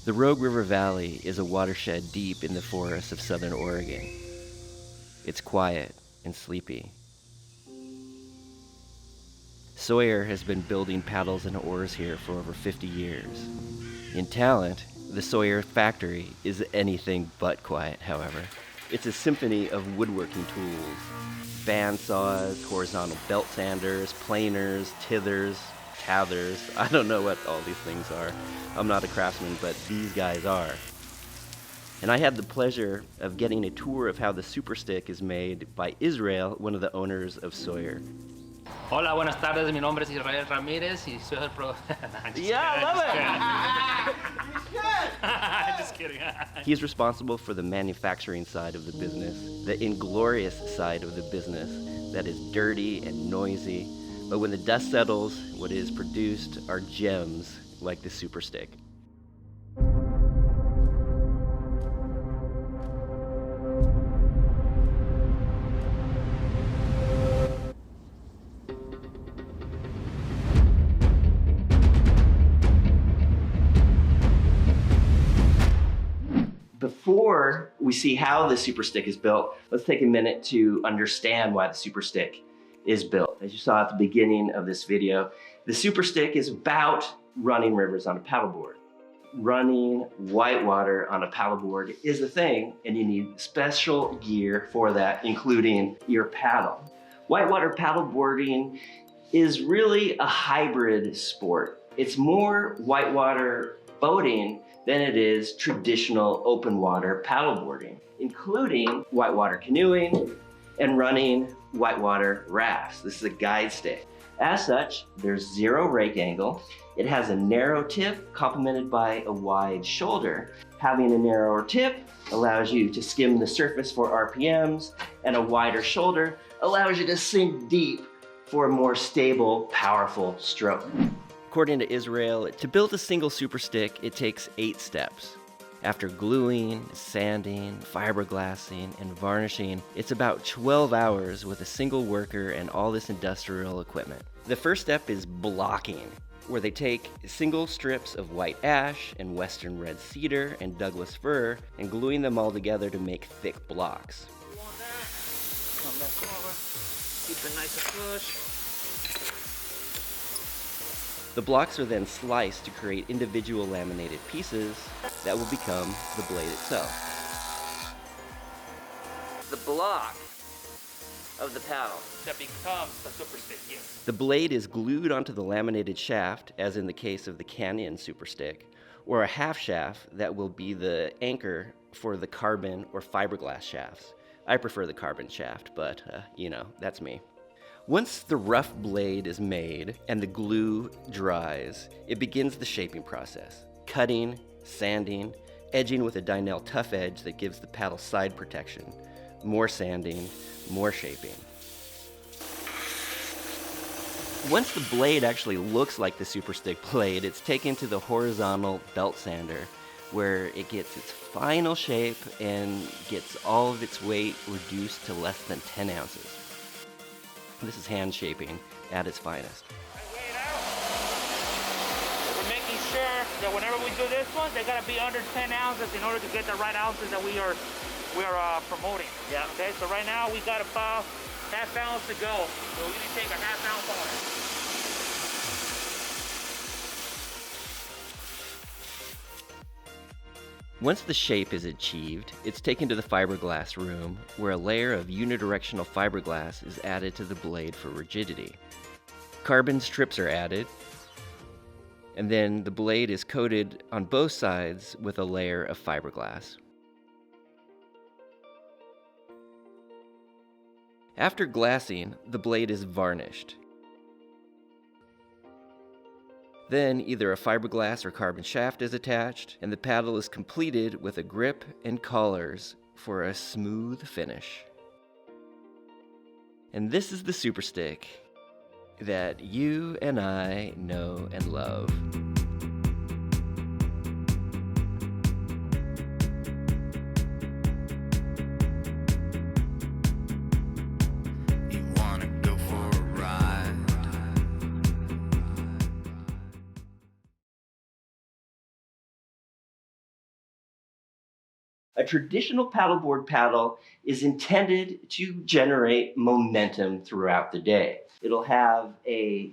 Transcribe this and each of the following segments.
The Rogue River Valley is a watershed deep in the forests of southern Oregon. It's quiet and sleepy. Sawyer has been building paddles and oars here for over 50 years. In talent, the Sawyer factory is anything but quiet, however. It's a symphony of woodworking tools. Band saws, horizontal belt sanders, planers, tithers, tathers. I don't know what all these things are. I'm not a craftsman, but these guys are. And I had the pleasure of getting a tour of how the Super Styk is made by Israel, one of the owners of Sawyer. Hola, buenas tardes. Mi nombre es Israel Ramírez y soy el pro. I I'm just kidding. He's responsible for the manufacturing side of the business, the inglorious side of the business that is dirty and noisy. But when the dust settles, what is produced are gems like the Super Styk. Before we see how the Super Styk is built, let's take a minute to understand why the Super Styk is built. As you saw at the beginning of this video, the Super Styk is about running rivers on a paddleboard. Running whitewater on a paddleboard is a thing, and you need special gear for that, including your paddle. Whitewater paddleboarding is really a hybrid sport. It's more whitewater boating than it is traditional open water paddleboarding, including whitewater canoeing and running whitewater rafts. This is a guide stick. As such, there's zero rake angle. It has a narrow tip complemented by a wide shoulder. Having a narrower tip allows you to skim the surface for RPMs, and a wider shoulder allows you to sink deep for a more stable, powerful stroke. According to Israel, to build a single Super Styk, it takes 8 steps. After gluing, sanding, fiberglassing, and varnishing, it's about 12 hours with a single worker and all this industrial equipment. The first step is blocking, where they take single strips of white ash and western red cedar and Douglas fir and gluing them all together to make thick blocks. Come back over. Keep it nice and flush. The blocks are then sliced to create individual laminated pieces that will become the blade itself. The block of the paddle That becomes the Super Styk, yes. The blade is glued onto the laminated shaft, as in the case of the Canyon Super Styk, or a half shaft that will be the anchor for the carbon or fiberglass shafts. I prefer the carbon shaft, but you know, that's me. Once the rough blade is made and the glue dries, it begins the shaping process. Cutting, sanding, edging with a Dynel tough edge that gives the paddle side protection. More sanding, more shaping. Once the blade actually looks like the Super Styk blade, it's taken to the horizontal belt sander, where it gets its final shape and gets all of its weight reduced to less than 10 ounces. This is hand shaping at its finest. Weigh it out. We're making sure that whenever we do this one, they gotta be under 10 ounces in order to get the right ounces that we are promoting. Yeah. Okay, so right now we got about half ounce to go. So we need to take a half ounce on it. Once the shape is achieved, it's taken to the fiberglass room, where a layer of unidirectional fiberglass is added to the blade for rigidity. Carbon strips are added, and then the blade is coated on both sides with a layer of fiberglass. After glassing, the blade is varnished. Then either a fiberglass or carbon shaft is attached, and the paddle is completed with a grip and collars for a smooth finish. And this is the Super Styk that you and I know and love. A traditional paddleboard paddle is intended to generate momentum throughout the day. It'll have a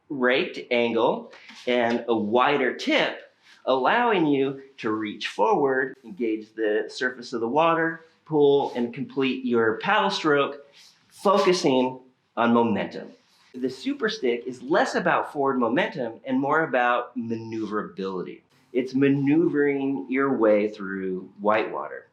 raked angle and a wider tip, allowing you to reach forward, engage the surface of the water, pull, and complete your paddle stroke, focusing on momentum. The Super Styk is less about forward momentum and more about maneuverability. It's maneuvering your way through whitewater.